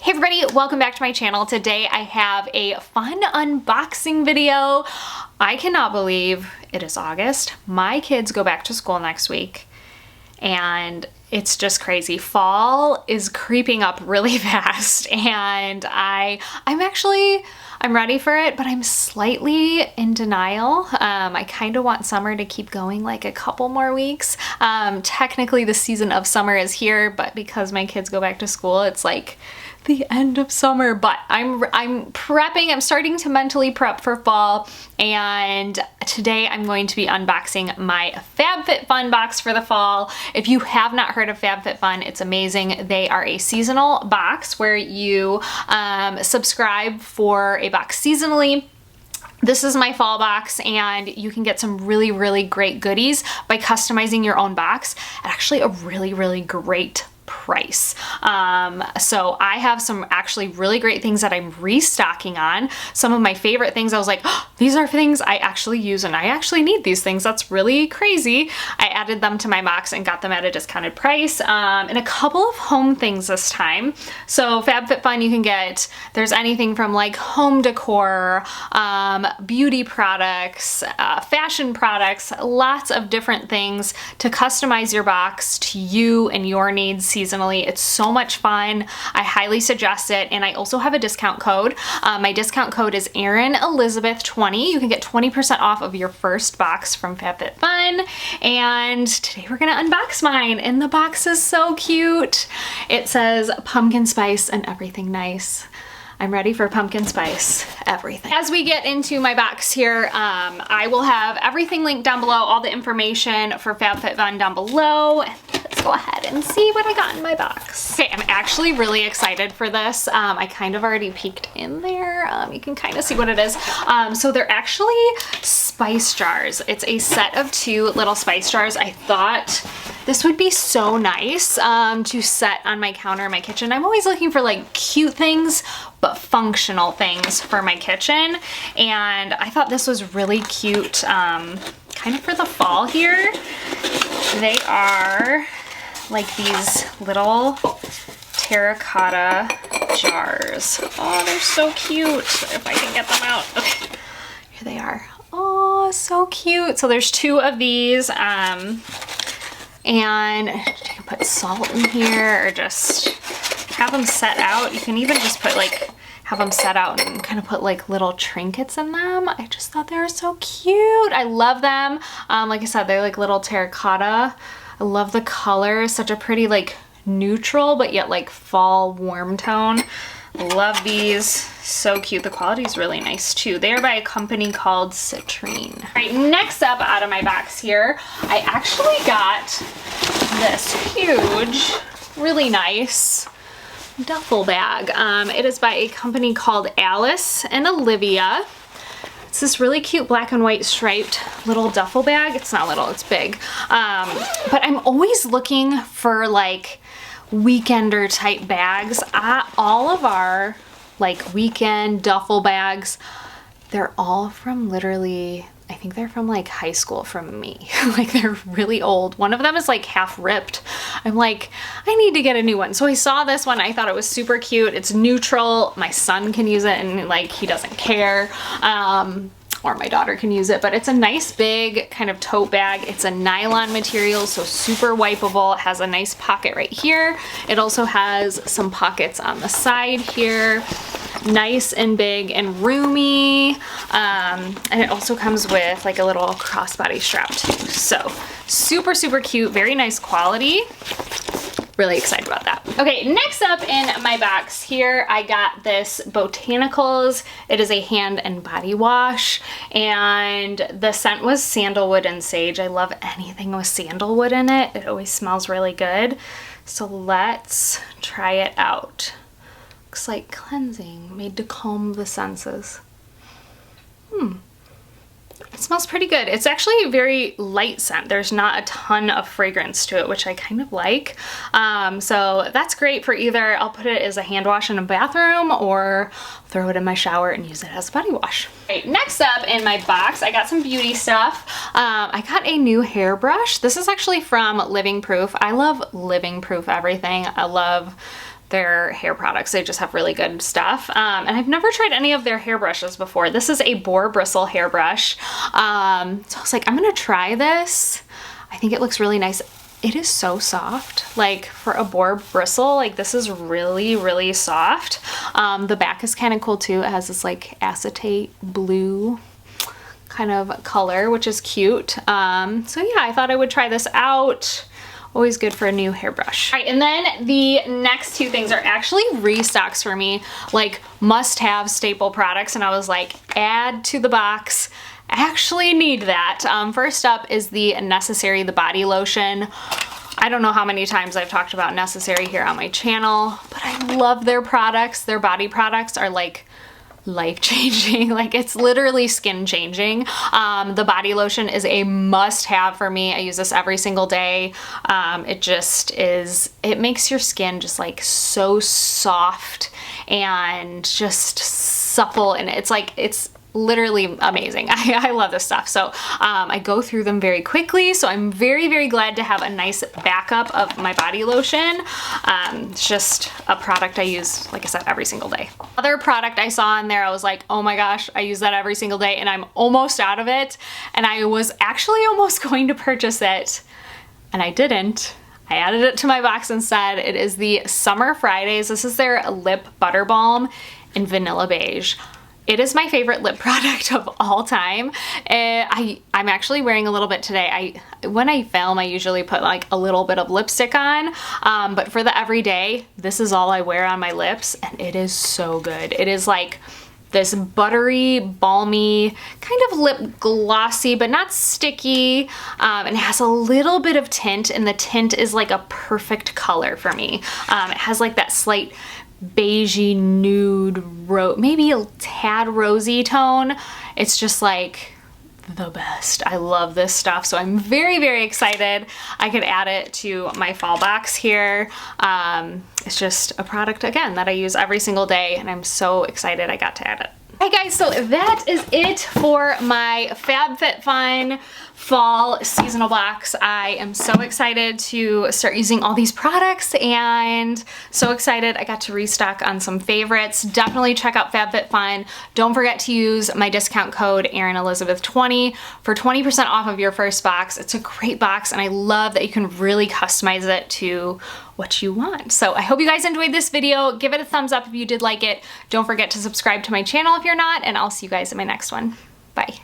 Hey everybody, welcome back to my channel. Today I have a fun unboxing video. I cannot believe it is August. My kids go back to school next week and it's just crazy. Fall is creeping up really fast and I'm ready for it, but I'm slightly in denial. I kind of want summer to keep going like a couple more weeks. Technically the season of summer is here, but because my kids go back to school, it's like the end of summer, but I'm prepping. I'm starting to mentally prep for fall, and today I'm going to be unboxing my FabFitFun box for the fall. If you have not heard of FabFitFun, it's amazing. They are a seasonal box where you subscribe for a box seasonally. This is my fall box, and you can get some really great goodies by customizing your own box at actually a really great price. So I have some actually really great things that I'm restocking on. Some of my favorite things, I was like, oh, these are things I actually use and I actually need these things. That's really crazy. I added them to my box and got them at a discounted price, and a couple of home things this time. So FabFitFun, you can get, there's anything from like home decor, beauty products, fashion products, lots of different things to customize your box to you and your needs seasonally. It's so much fun. I highly suggest it. And I also have a discount code. My discount code is ErinElizabeth20. You can get 20% off of your first box from FabFitFun. And today we're gonna unbox mine. And the box is so cute. It says pumpkin spice and everything nice. I'm ready for pumpkin spice everything. As we get into my box here, I will have everything linked down below, all the information for FabFitFun down below. Let's go ahead and see what I got in my box. Okay, I'm actually really excited for this. I kind of already peeked in there. You can kind of see what it is. So they're actually spice jars. It's a set of 2 little spice jars. I thought this would be so nice to set on my counter in my kitchen. I'm always looking for like cute things, but functional things for my kitchen. And I thought this was really cute, kind of for the fall here. They are like these little terracotta jars. Oh, they're so cute. If I can get them out. Okay, here they are. Oh, so cute. So there's 2 of these. And you can put salt in here or just have them set out. You can even just put like, have them set out and kind of put like little trinkets in them. I just thought they were so cute. I love them. Like I said, they're like little terracotta. I love the color. Such a pretty like neutral, but yet like fall warm tone. Love these. So cute. The quality is really nice too. They are by a company called Citrine. All right, next up out of my box here, I actually got this huge, really nice duffel bag. It is by a company called Alice and Olivia. It's this really cute black and white striped little duffel bag. It's not little, it's big. But I'm always looking for like weekender type bags. All of our like weekend duffel bags, they're all from literally, I think they're from like high school from me. Like they're really old. One of them is like half ripped. I'm like, I need to get a new one. So I saw this one. I thought it was super cute. It's neutral. My son can use it and like he doesn't care. Or my daughter can use it, but it's a nice big kind of tote bag. It's a nylon material, so super wipeable. It has a nice pocket right here. It also has some pockets on the side here. Nice and big and roomy. And it also comes with like a little crossbody strap too. So super cute, very nice quality. Really excited about that. Okay, next up in my box here, I got this Botanicals. It is a hand and body wash, and the scent was sandalwood and sage. I love anything with sandalwood in it. It always smells really good. So let's try it out. Looks like cleansing, made to calm the senses. It smells pretty good. It's actually a very light scent. There's not a ton of fragrance to it, which I kind of like. So that's great for either, I'll put it as a hand wash in a bathroom or throw it in my shower and use it as a body wash. All right, next up in my box, I got some beauty stuff. I got a new hairbrush. This is actually from Living Proof. I love Living Proof everything. I love their hair products. They just have really good stuff. And I've never tried any of their hairbrushes before. This is a boar bristle hairbrush. So I was like, I'm gonna try this. I think it looks really nice. It is so soft. Like for a boar bristle, like this is really, really soft. The back is kind of cool too. It has this like acetate blue kind of color, which is cute. So yeah, I thought I would try this out. Always good for a new hairbrush. All right, and then the next two things are actually restocks for me, like must-have staple products, and I was like, add to the box. Actually need that. First up is the Necessary, the body lotion. I don't know how many times I've talked about Necessary here on my channel, but I love their products. Their body products are like life-changing. Like it's literally skin changing. The body lotion is a must-have for me. I use this every single day. It just is, it makes your skin just like so soft and just supple, and it's like, it's literally amazing. I love this stuff. So I go through them very quickly. So I'm very, very glad to have a nice backup of my body lotion. It's just a product I use, like I said, every single day. Other product I saw in there, I was like, oh my gosh, I use that every single day and I'm almost out of it. And I was actually almost going to purchase it and I didn't. I added it to my box instead. It is the Summer Fridays. This is their lip butter balm in vanilla beige. It is my favorite lip product of all time. I'm actually wearing a little bit today. When I film, I usually put like a little bit of lipstick on, but for the everyday, this is all I wear on my lips, and it is so good. It is like this buttery, balmy, kind of lip glossy, but not sticky, and it has a little bit of tint, and the tint is like a perfect color for me. It has like that slight beigey nude, maybe a tad rosy tone. It's just like the best. I love this stuff. So I'm very, very excited. I could add it to my fall box here. It's just a product, again, that I use every single day, and I'm so excited I got to add it. Hey guys, so that is it for my FabFitFun fall seasonal box. I am so excited to start using all these products and so excited I got to restock on some favorites. Definitely check out FabFitFun. Don't forget to use my discount code ErinElizabeth20 for 20% off of your first box. It's a great box and I love that you can really customize it to what you want. So I hope you guys enjoyed this video. Give it a thumbs up if you did like it. Don't forget to subscribe to my channel if you're not, and I'll see you guys in my next one. Bye.